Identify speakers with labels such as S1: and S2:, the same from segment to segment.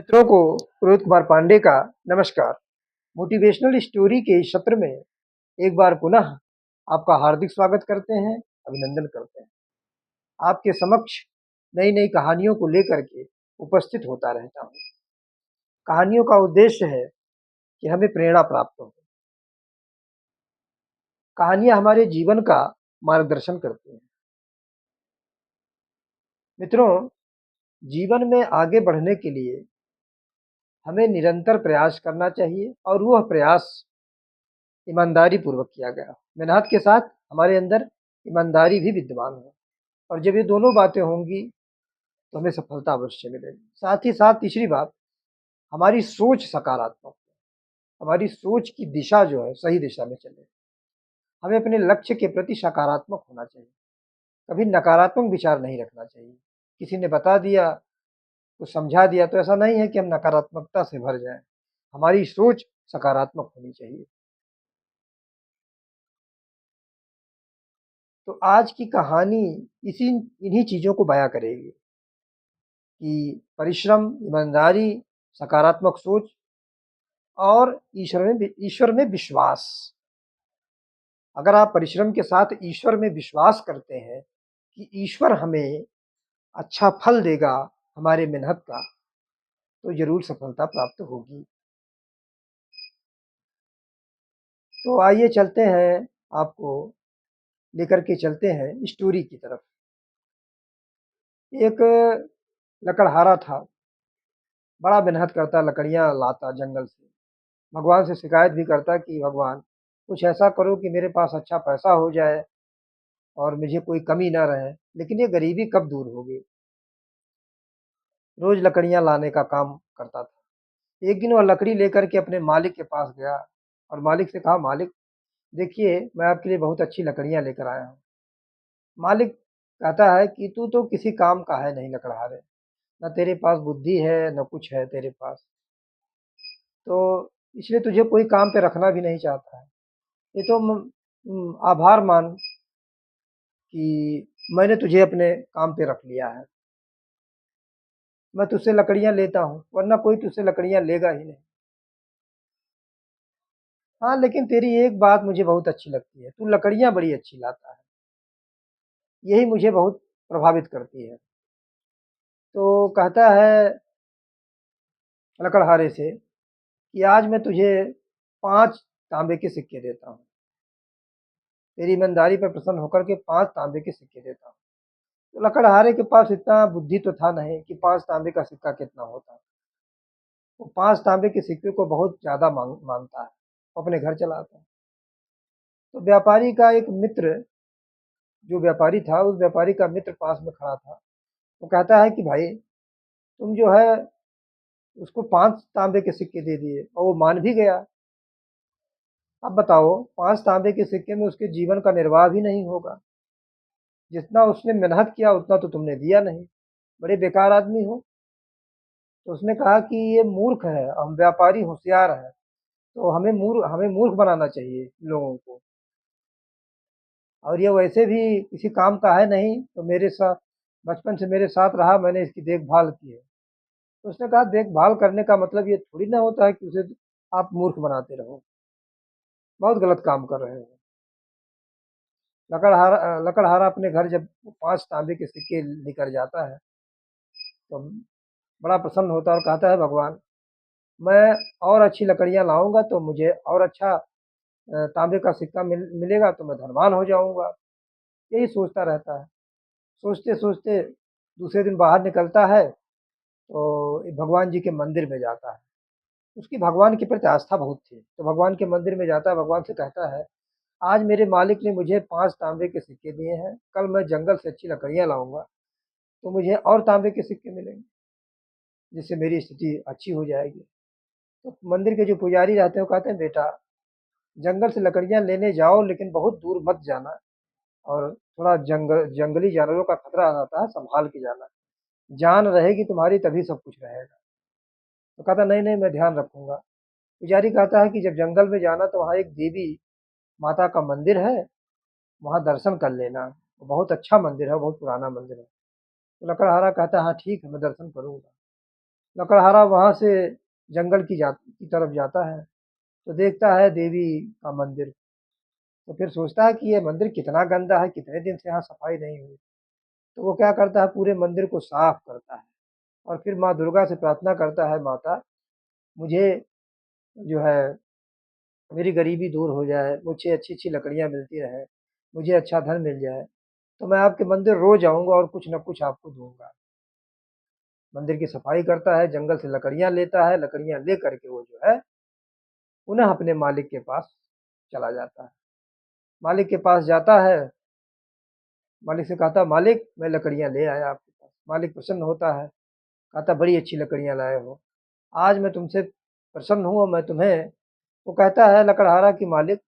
S1: मित्रों को रोहित कुमार पांडे का नमस्कार। मोटिवेशनल स्टोरी के इस सत्र में एक बार पुनः आपका हार्दिक स्वागत करते हैं, अभिनंदन करते हैं। आपके समक्ष नई नई कहानियों को लेकर के उपस्थित होता रहता हूँ। कहानियों का उद्देश्य है कि हमें प्रेरणा प्राप्त हो। कहानियाँ हमारे जीवन का मार्गदर्शन करती हैं। मित्रों, जीवन में आगे बढ़ने के लिए हमें निरंतर प्रयास करना चाहिए और वह प्रयास ईमानदारी पूर्वक किया गया। मेहनत के साथ हमारे अंदर ईमानदारी भी विद्यमान हो और जब ये दोनों बातें होंगी तो हमें सफलता अवश्य मिलेगी। साथ ही साथ तीसरी बात, हमारी सोच सकारात्मक हो, हमारी सोच की दिशा जो है सही दिशा में चले। हमें अपने लक्ष्य के प्रति सकारात्मक होना चाहिए, कभी नकारात्मक विचार नहीं रखना चाहिए। किसी ने बता दिया, कुछ समझा दिया तो ऐसा नहीं है कि हम नकारात्मकता से भर जाएँ। हमारी सोच सकारात्मक होनी चाहिए। तो आज की कहानी इन्हीं चीज़ों को बयाँ करेगी कि परिश्रम, ईमानदारी, सकारात्मक सोच और ईश्वर में विश्वास। अगर आप परिश्रम के साथ ईश्वर में विश्वास करते हैं कि ईश्वर हमें अच्छा फल देगा हमारे मेहनत का, तो ज़रूर सफलता प्राप्त होगी। तो आइए चलते हैं, आपको लेकर के चलते हैं स्टोरी की तरफ। एक लकड़हारा था, बड़ा मेहनत करता, लकड़ियाँ लाता जंगल से। भगवान से शिकायत भी करता कि भगवान कुछ ऐसा करो कि मेरे पास अच्छा पैसा हो जाए और मुझे कोई कमी ना रहे, लेकिन ये गरीबी कब दूर होगी। रोज लकड़ियां लाने का काम करता था। एक दिन वह लकड़ी लेकर के अपने मालिक के पास गया और मालिक से कहा, मालिक देखिए, मैं आपके लिए बहुत अच्छी लकड़ियां लेकर आया हूँ। मालिक कहता है कि तू तो किसी काम का है नहीं लकड़हारे, न तेरे पास बुद्धि है न कुछ है तेरे पास, तो इसलिए तुझे कोई काम पे रखना भी नहीं चाहता है। ये तो आभार मान कि मैंने तुझे अपने काम पे रख लिया है। मैं तुझसे लकड़ियाँ लेता हूँ, वरना कोई तुझसे लकड़ियाँ लेगा ही नहीं। हाँ, लेकिन तेरी एक बात मुझे बहुत अच्छी लगती है, तू लकड़ियाँ बड़ी अच्छी लाता है, यही मुझे बहुत प्रभावित करती है। तो कहता है लकड़हारे से कि आज मैं तुझे 5 तांबे के सिक्के देता हूँ। तेरी ईमानदारी पर प्रसन्न होकर के 5 तांबे के सिक्के देता हूँ। तो लकड़हारे के पास इतना बुद्धि तो था नहीं कि 5 तांबे का सिक्का कितना होता। वो 5 तांबे के सिक्के को बहुत ज़्यादा मानता है, वो अपने घर चला आता है। तो व्यापारी का एक मित्र, जो व्यापारी था, उस व्यापारी का मित्र पास में खड़ा था। वो कहता है कि भाई, तुम जो है उसको 5 तांबे के सिक्के दे दिए और वो मान भी गया। अब बताओ, 5 तांबे के सिक्के में उसके जीवन का निर्वाह भी नहीं होगा। जितना उसने मेहनत किया उतना तो तुमने दिया नहीं, बड़े बेकार आदमी हो। तो उसने कहा कि ये मूर्ख है, हम व्यापारी होशियार हैं, तो हमें मूर्ख बनाना चाहिए लोगों को। और ये वैसे भी किसी काम का है नहीं, तो मेरे साथ बचपन से मेरे साथ रहा, मैंने इसकी देखभाल की है। तो उसने कहा, देखभाल करने का मतलब ये थोड़ी ना होता है कि उसे आप मूर्ख बनाते रहो, बहुत गलत काम कर रहे हो। लकड़हारा अपने घर जब 5 तांबे के सिक्के लेकर जाता है तो बड़ा प्रसन्न होता है और कहता है, भगवान मैं और अच्छी लकड़ियाँ लाऊंगा तो मुझे और अच्छा तांबे का सिक्का मिलेगा, तो मैं धनवान हो जाऊंगा। यही सोचता रहता है। सोचते सोचते दूसरे दिन बाहर निकलता है तो भगवान जी के मंदिर में जाता है। उसकी भगवान के प्रति आस्था बहुत थी, तो भगवान के मंदिर में जाता है, भगवान से कहता है, आज मेरे मालिक ने मुझे 5 तांबे के सिक्के दिए हैं, कल मैं जंगल से अच्छी लकड़ियाँ लाऊंगा तो मुझे और तांबे के सिक्के मिलेंगे, जिससे मेरी स्थिति अच्छी हो जाएगी। तो मंदिर के जो पुजारी रहते हैं वो कहते हैं, बेटा जंगल से लकड़ियाँ लेने जाओ लेकिन बहुत दूर मत जाना, और थोड़ा जंगली जानवरों का खतरा रहता है, संभाल के जाना। जान रहेगी तुम्हारी तभी सब कुछ रहेगा। तो कहता, नहीं नहीं, मैं ध्यान रखूंगा। पुजारी कहता है कि जब जंगल में जाना तो वहाँ एक देवी माता का मंदिर है, वहाँ दर्शन कर लेना। वो बहुत अच्छा मंदिर है, बहुत पुराना मंदिर है। तो लकड़हारा कहता है, हाँ ठीक है, मैं दर्शन करूंगा। लकड़हारा वहाँ से जंगल की तरफ जाता है, तो देखता है देवी का मंदिर। तो फिर सोचता है कि ये मंदिर कितना गंदा है, कितने दिन से यहाँ सफाई नहीं हुई। तो वो क्या करता है, पूरे मंदिर को साफ करता है और फिर माँ दुर्गा से प्रार्थना करता है, माता मुझे जो है मेरी गरीबी दूर हो जाए, मुझे अच्छी-अच्छी लकड़ियाँ मिलती रहें, मुझे अच्छा धन मिल जाए, तो मैं आपके मंदिर रोज़ आऊँगा और कुछ न कुछ आपको दूँगा। मंदिर की सफाई करता है, जंगल से लकड़ियाँ लेता है, लकड़ियाँ ले कर के वो जो है पुनः अपने मालिक के पास चला जाता है। मालिक के पास जाता है, मालिक से कहता है, मालिक मैं लकड़ियाँ ले आया आपके पास। मालिक प्रसन्न होता है, कहता बड़ी अच्छी लकड़ियाँ लाए हो, आज मैं तुमसे प्रसन्न हूँ और मैं तुम्हें वो कहता है लकड़हारा कि मालिक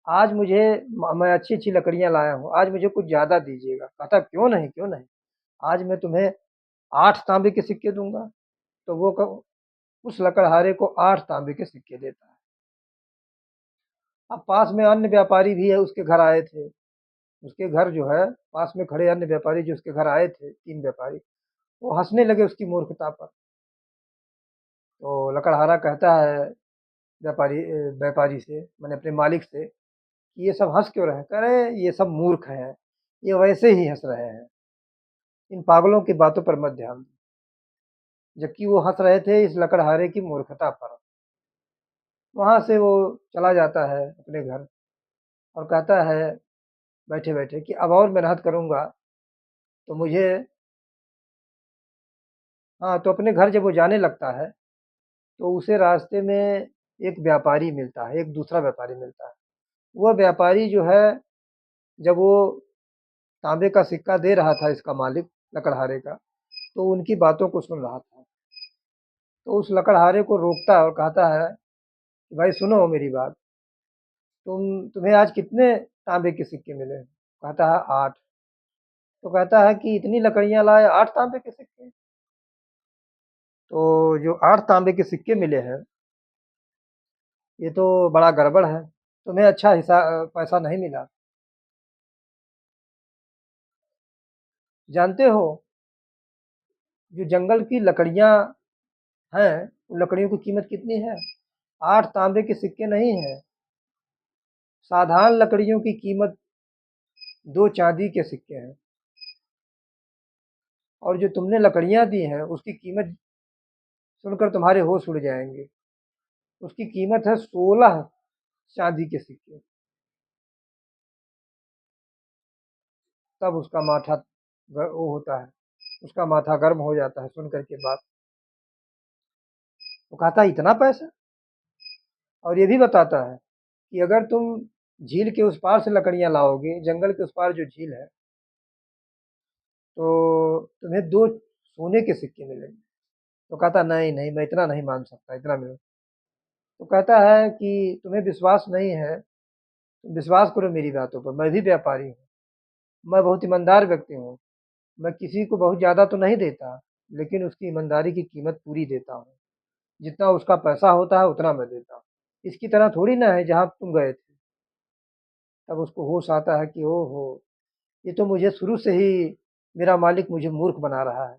S1: आज मुझे मैं अच्छी-अच्छी लकड़ियाँ लाया हूँ, आज मुझे कुछ ज़्यादा दीजिएगा। कहता क्यों नहीं, क्यों नहीं? आज मैं तुम्हें 8 तांबे के सिक्के दूँगा। तो वो क उस लकड़हारे को 8 तांबे के सिक्के देता है। अब पास में अन्य व्यापारी भी है उसके घर आए थे। उसके घर जो है पास में खड़े अन्य व्यापारी जो उसके घर आए थे, 3 व्यापारी, वो हँसने लगे उसकी मूर्खता पर। तो लकड़हारा कहता है व्यापारी से माने अपने मालिक से कि ये सब हँस क्यों रहे हैं? कह रहे ये सब मूर्ख हैं, ये वैसे ही हँस रहे हैं। इन पागलों की बातों पर मत ध्यान दो। जबकि वो हँस रहे थे इस लकड़हारे की मूर्खता पर। वहाँ से वो चला जाता है अपने घर और कहता है बैठे-बैठे कि अब और मेहनत करूँगा तो मुझे हाँ, तो अपने घर जब वो जाने लगता है, तो उसे रास्ते में एक व्यापारी मिलता है, एक दूसरा व्यापारी मिलता है। वह व्यापारी जो है, जब वो तांबे का सिक्का दे रहा था इसका मालिक लकड़हारे का, तो उनकी बातों को सुन रहा था। तो उस लकड़हारे को रोकता है और कहता है कि भाई सुनो मेरी बात, तुम्हें आज कितने तांबे के सिक्के मिले? कहता है 8। तो कहता है कि इतनी लकड़ियाँ लाए 8 तांबे के सिक्के? तो जो 8 तांबे के सिक्के मिले हैं, ये तो बड़ा गड़बड़ है। तुम्हें अच्छा पैसा नहीं मिला। जानते हो, जो जंगल की लकड़ियाँ हैं, उन लकड़ियों की कीमत कितनी है? 8 तांबे के सिक्के नहीं है। साधारण लकड़ियों की कीमत 2 चांदी के सिक्के हैं और जो तुमने लकड़ियाँ दी हैं, उसकी कीमत सुनकर तुम्हारे होश उड़ जाएँगे। उसकी कीमत है 16 चांदी के सिक्के। तब उसका माथा वो होता है, उसका माथा गर्म हो जाता है सुन कर के बात। वो कहता है इतना पैसा? और ये भी बताता है कि अगर तुम झील के उस पार से लकड़ियाँ लाओगे, जंगल के उस पार जो झील है, तो तुम्हें 2 सोने के सिक्के मिलेंगे। तो कहता नहीं, नहीं मैं इतना नहीं मान सकता, इतना मिले। तो कहता है कि तुम्हें विश्वास नहीं है, तुम विश्वास करो मेरी बातों पर, मैं भी व्यापारी हूँ, मैं बहुत ईमानदार व्यक्ति हूँ। मैं किसी को बहुत ज़्यादा तो नहीं देता, लेकिन उसकी ईमानदारी की कीमत पूरी देता हूँ। जितना उसका पैसा होता है उतना मैं देता हूँ। इसकी तरह थोड़ी ना है जहाँ तुम गए थे। तब उसको होश आता है कि ओहो! ये तो मुझे शुरू से ही मेरा मालिक मुझे मूर्ख बना रहा है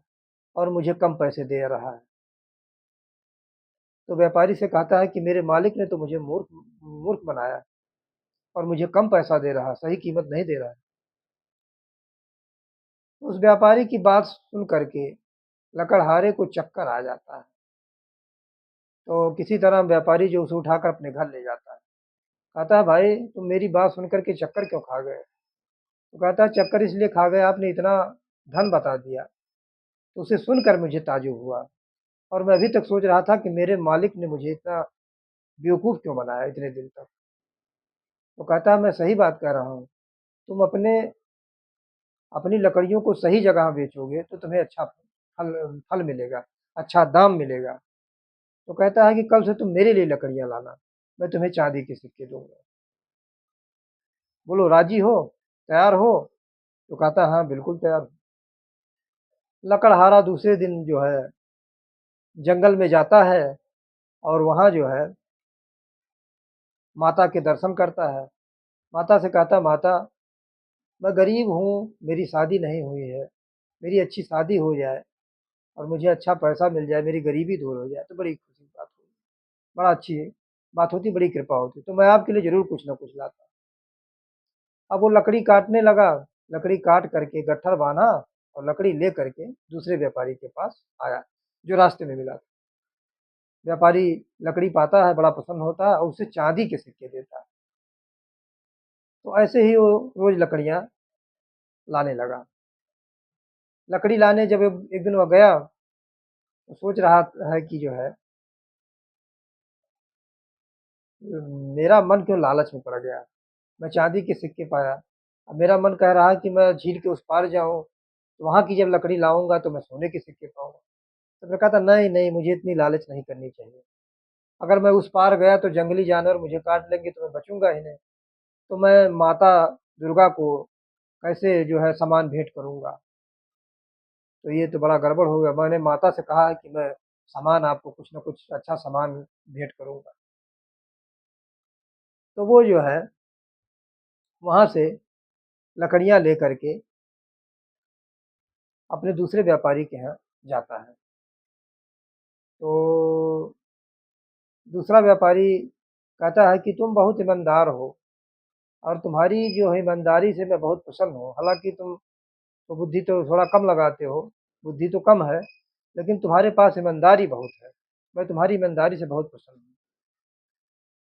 S1: और मुझे कम पैसे दे रहा है। तो व्यापारी से कहता है कि मेरे मालिक ने तो मुझे मूर्ख मूर्ख बनाया और मुझे कम पैसा दे रहा है, सही कीमत नहीं दे रहा है। उस व्यापारी की बात सुन कर के लकड़हारे को चक्कर आ जाता है। तो किसी तरह व्यापारी जो उसे उठाकर अपने घर ले जाता है। कहता है भाई तुम मेरी बात सुन कर के चक्कर क्यों खा गए? तो कहता है चक्कर इसलिए खा गए आपने इतना धन बता दिया। तो उसे सुनकर मुझे ताज्जुब हुआ और मैं अभी तक सोच रहा था कि मेरे मालिक ने मुझे इतना बेवकूफ़ क्यों बनाया इतने दिन तक। तो कहता है मैं सही बात कह रहा हूँ। तुम अपनी लकड़ियों को सही जगह बेचोगे तो तुम्हें अच्छा फल फल मिलेगा, अच्छा दाम मिलेगा। तो कहता है कि कल से तुम मेरे लिए लकड़ियाँ लाना, मैं तुम्हें चाँदी के सिक्के दूँगा। बोलो राज़ी हो? तैयार हो? तो कहता है हाँ, बिल्कुल तैयार हूँ। लकड़हारा दूसरे दिन जो है जंगल में जाता है और वहाँ जो है माता के दर्शन करता है। माता से कहता है माता मैं गरीब हूँ, मेरी शादी नहीं हुई है, मेरी अच्छी शादी हो जाए और मुझे अच्छा पैसा मिल जाए, मेरी गरीबी दूर हो जाए, तो बड़ी खुशी की बात होगी। बड़ा अच्छी बात होती, बड़ी कृपा होती, तो मैं आपके लिए ज़रूर कुछ न कुछ लाता। अब वो लकड़ी काटने लगा, लकड़ी काट करके गट्ठर बाँधा और लकड़ी ले करके दूसरे व्यापारी के पास आया, जो रास्ते में मिला। व्यापारी लकड़ी पाता है, बड़ा पसंद होता है और उसे चाँदी के सिक्के देता है। तो ऐसे ही वो रोज़ लकड़ियाँ लाने लगा। लकड़ी लाने जब एक दिन वो गया, तो सोच रहा है कि जो है मेरा मन क्यों लालच में पड़ गया। मैं चाँदी के सिक्के पाया। अब मेरा मन कह रहा है कि मैं झील के उस पार जाऊँ, तो वहाँ की जब लकड़ी लाऊँगा तो मैं सोने के सिक्के पाऊँगा। तो मैं कहा था नहीं, नहीं मुझे इतनी लालच नहीं करनी चाहिए। अगर मैं उस पार गया तो जंगली जानवर मुझे काट लेंगे तो मैं बचूँगा ही नहीं। तो मैं माता दुर्गा को कैसे जो है सामान भेंट करूँगा? तो ये तो बड़ा गड़बड़ हो गया। मैंने माता से कहा है कि मैं सामान आपको कुछ न कुछ अच्छा सामान भेंट करूँगा। तो वो जो है वहाँ से लकड़ियाँ लेकर के अपने दूसरे व्यापारी के यहाँ जाता है। तो दूसरा व्यापारी कहता है कि तुम बहुत ईमानदार हो और तुम्हारी जो है ईमानदारी से मैं बहुत प्रसन्न हूँ। हालाँकि तुम तो बुद्धि तो थोड़ा कम लगाते हो, बुद्धि तो कम है, लेकिन तुम्हारे पास ईमानदारी बहुत है। मैं तुम्हारी ईमानदारी से बहुत प्रसन्न हूँ।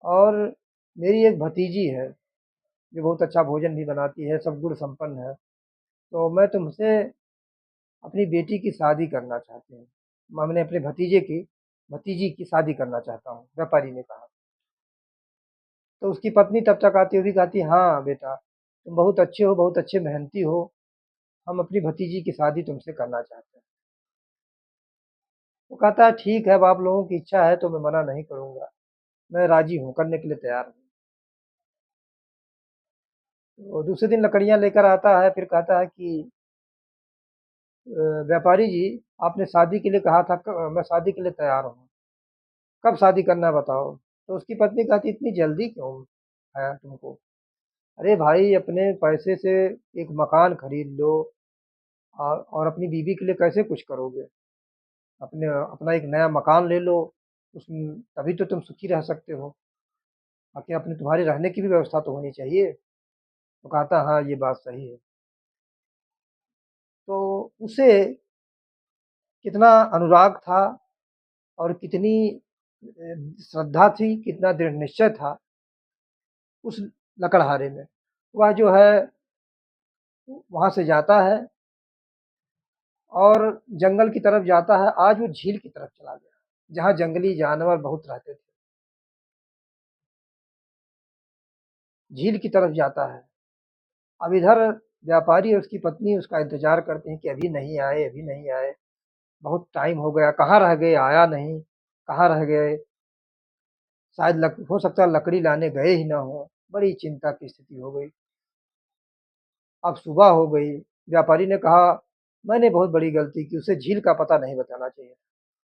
S1: और मेरी एक भतीजी है, जो बहुत अच्छा भोजन भी बनाती है, सब गुण संपन्न है। तो मैं तुमसे अपनी बेटी की शादी करना चाहती हूँ। मैंने अपने भतीजी की शादी करना चाहता हूँ, व्यापारी ने कहा। तो उसकी पत्नी तब तक आती हुई कहती, हाँ बेटा, तुम बहुत अच्छे हो, बहुत अच्छे मेहनती हो, हम अपनी भतीजी की शादी तुमसे करना चाहते हैं। वो कहता है ठीक है, अब आप लोगों की इच्छा है तो मैं मना नहीं करूँगा, मैं राजी हूँ, करने के लिए तैयार हूँ। तो दूसरे दिन लकड़ियाँ लेकर आता है, फिर कहता है कि व्यापारी जी, आपने शादी के लिए कहा था, मैं शादी के लिए तैयार हूँ, कब शादी करना है बताओ। तो उसकी पत्नी कहती इतनी जल्दी क्यों है तुमको? अरे भाई, अपने पैसे से एक मकान खरीद लो और अपनी बीवी के लिए कैसे कुछ करोगे? अपने अपना एक नया मकान ले लो, उसमें तभी तो तुम सुखी रह सकते हो। बाकी अपने तुम्हारे रहने की भी व्यवस्था तो होनी चाहिए। तो कहता हाँ, ये बात सही है। तो उसे कितना अनुराग था और कितनी श्रद्धा थी, कितना दृढ़ निश्चय था उस लकड़हारे में। वह जो है वहाँ से जाता है और जंगल की तरफ जाता है। आज वो झील की तरफ चला गया, जहाँ जंगली जानवर बहुत रहते थे। झील की तरफ जाता है। अब इधर व्यापारी और उसकी पत्नी उसका इंतज़ार करते हैं कि अभी नहीं आए, अभी नहीं आए। बहुत टाइम हो गया, कहाँ रह गए, आया नहीं, कहाँ रह गए? शायद लक हो सकता है लकड़ी लाने गए ही ना हों। बड़ी चिंता की स्थिति हो गई। अब सुबह हो गई, व्यापारी ने कहा, मैंने बहुत बड़ी गलती की, उसे झील का पता नहीं बताना चाहिए।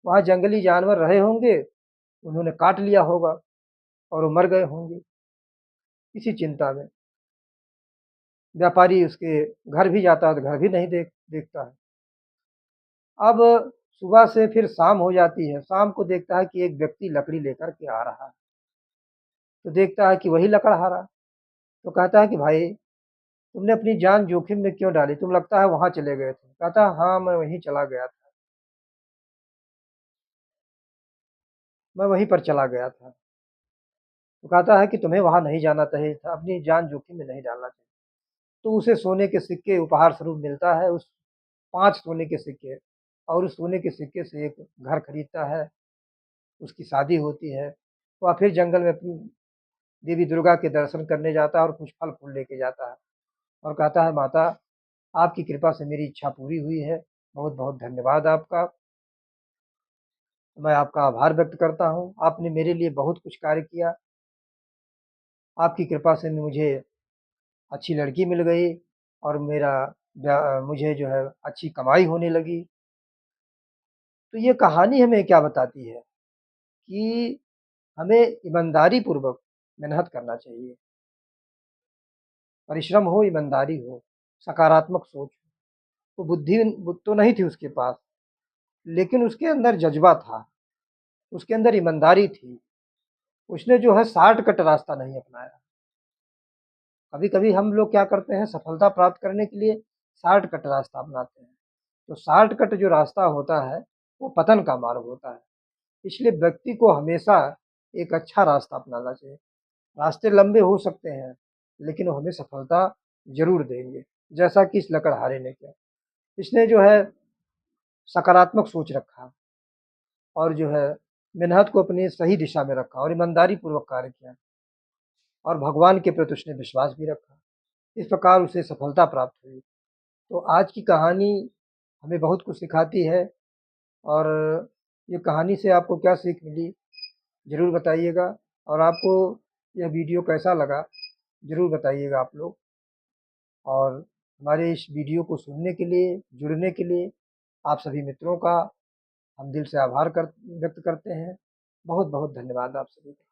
S1: वहाँ जंगली जानवर रहे होंगे, उन्होंने काट लिया होगा और वो मर गए होंगे इसी चिंता में। व्यापारी उसके घर भी जाता है तो घर भी नहीं देखता है। अब सुबह से फिर शाम हो जाती है, शाम को देखता है कि एक व्यक्ति लकड़ी लेकर के आ रहा है। तो देखता है कि वही लकड़हारा। तो कहता है कि भाई, तुमने अपनी जान जोखिम में क्यों डाली? तुम लगता है वहाँ चले गए थे। कहता है हाँ, मैं वहीं चला गया था, मैं वहीं पर चला गया था। तो कहता है कि तुम्हें वहाँ नहीं जाना चाहिए था, अपनी जान जोखिम में नहीं डालना चाहिए। तो उसे सोने के सिक्के उपहार स्वरूप मिलता है, उस 5 सोने के सिक्के, और उस सोने के सिक्के से एक घर खरीदता है, उसकी शादी होती है। वह फिर जंगल में अपनी देवी दुर्गा के दर्शन करने जाता है और कुछ फल-फूल लेके जाता है और कहता है, माता, आपकी कृपा से मेरी इच्छा पूरी हुई है, बहुत-बहुत धन्यवाद आपका। मैं आपका आभार व्यक्त करता हूँ, आपने मेरे लिए बहुत कुछ कार्य किया। आपकी कृपा से मुझे अच्छी लड़की मिल गई और मुझे जो है अच्छी कमाई होने लगी। तो ये कहानी हमें क्या बताती है कि हमें ईमानदारी पूर्वक मेहनत करना चाहिए। परिश्रम हो, ईमानदारी हो, सकारात्मक सोच हो। वो बुद्धि तो नहीं थी उसके पास, लेकिन उसके अंदर जज़्बा था, उसके अंदर ईमानदारी थी। उसने जो है शॉर्टकट रास्ता नहीं अपनाया। कभी-कभी हम लोग क्या करते हैं, सफलता प्राप्त करने के लिए शॉर्टकट रास्ता अपनाते हैं। तो शॉर्टकट जो रास्ता होता है, वो पतन का मार्ग होता है। इसलिए व्यक्ति को हमेशा एक अच्छा रास्ता अपनाना चाहिए। रास्ते लंबे हो सकते हैं, लेकिन वो हमें सफलता ज़रूर देंगे, जैसा कि इस लकड़हारे ने किया। इसने जो है सकारात्मक सोच रखा और जो है मेहनत को अपनी सही दिशा में रखा और ईमानदारी पूर्वक कार्य किया और भगवान के प्रति उसने विश्वास भी रखा। इस प्रकार उसे सफलता प्राप्त हुई। तो आज की कहानी हमें बहुत कुछ सिखाती है और ये कहानी से आपको क्या सीख मिली, ज़रूर बताइएगा और आपको यह वीडियो कैसा लगा, ज़रूर बताइएगा आप लोग। और हमारे इस वीडियो को सुनने के लिए, जुड़ने के लिए आप सभी मित्रों का हम दिल से आभार व्यक्त करते हैं। बहुत बहुत धन्यवाद आप सभी का।